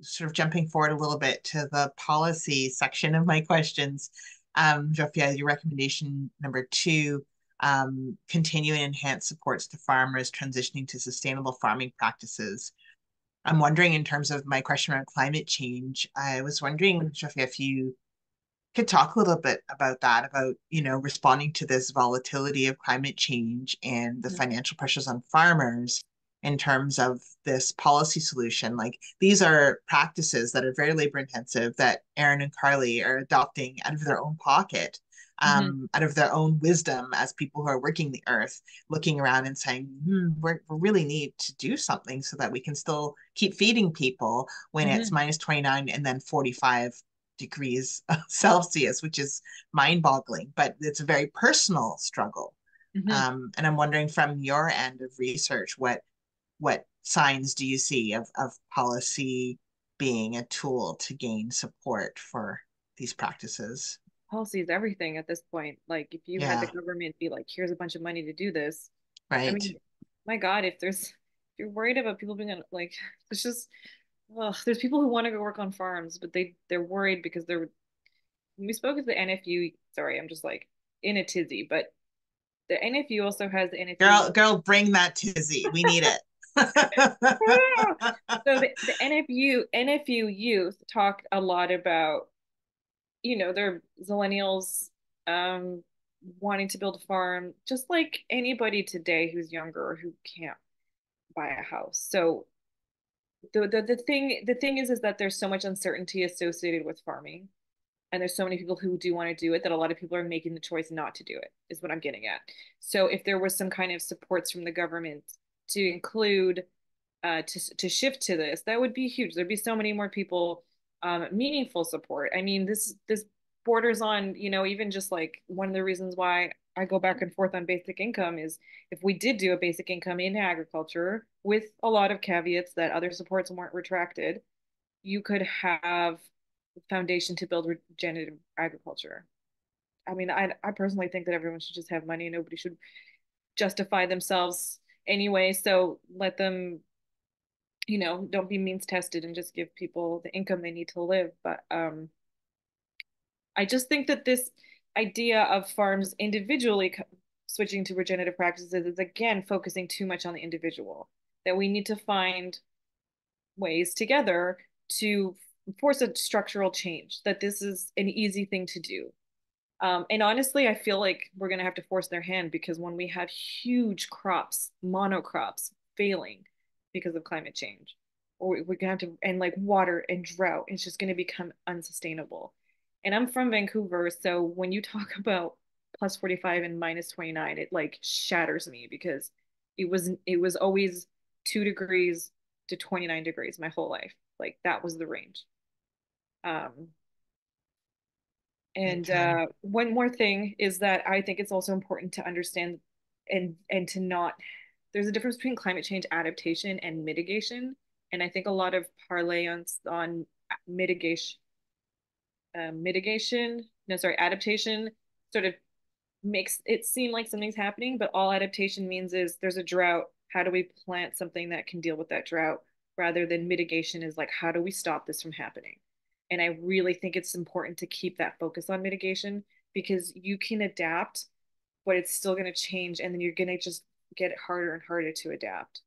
sort of jumping forward a little bit to the policy section of my questions, Zsofia, your recommendation number two, continue and enhance supports to farmers transitioning to sustainable farming practices. I'm wondering, in terms of my question around climate change, I was wondering, Zsofia, if you could talk a little bit about that, about, responding to this volatility of climate change and the financial pressures on farmers in terms of this policy solution. Like, these are practices that are very labor intensive that Aaron and Carly are adopting out of their own pocket, Mm-hmm. out of their own wisdom as people who are working the earth, looking around and saying, we really need to do something so that we can still keep feeding people when it's Mm-hmm. minus 29 and then 45 degrees Celsius, which is mind boggling, but it's a very personal struggle. Mm-hmm. And I'm wondering, from your end of research, what signs do you see of policy being a tool to gain support for these practices? Policy is everything at this point. Like, if you had the Yeah, government be like, here's a bunch of money to do this, I right. mean, my God, if you're worried about people being on, like, it's just, well, there's people who want to go work on farms, but they're worried because when we spoke to the NFU, sorry, I'm just like in a tizzy, but the NFU also has the NFU. Girl, bring that tizzy. We need it. So the NFU youth talked a lot about, their millennials um wanting to build a farm, just like anybody today who's younger or who can't buy a house. So the thing is that there's so much uncertainty associated with farming, and there's so many people who do want to do it that a lot of people are making the choice not to do it, is what I'm getting at. So if there was some kind of supports from the government to include to shift to this, that would be huge. There'd be so many more people, meaningful support. I mean, this borders on, even just like one of the reasons why I go back and forth on basic income is if we did do a basic income in agriculture with a lot of caveats that other supports weren't retracted, you could have the foundation to build regenerative agriculture. I mean, I personally think that everyone should just have money and nobody should justify themselves anyway. So let them, don't be means tested and just give people the income they need to live. But I just think that this idea of farms individually switching to regenerative practices is again focusing too much on the individual. That we need to find ways together to force a structural change, that this is an easy thing to do. And honestly, I feel like we're going to have to force their hand because when we have huge crops, monocrops failing because of climate change, or we're going to have to, and like water and drought, it's just going to become unsustainable. And I'm from Vancouver, so when you talk about plus 45 and minus 29, it like shatters me because it was always 2 degrees to 29 degrees my whole life. Like that was the range. Um, and Okay. one more thing is that I think it's also important to understand and to not, there's a difference between climate change adaptation and mitigation. And I think a lot of parlay on mitigation, no, sorry, adaptation sort of makes it seem like something's happening, but all adaptation means is there's a drought. How do we plant something that can deal with that drought? Rather than mitigation is like, how do we stop this from happening? And I really think it's important to keep that focus on mitigation because you can adapt, but it's still going to change. And then you're going to just get it harder and harder to adapt.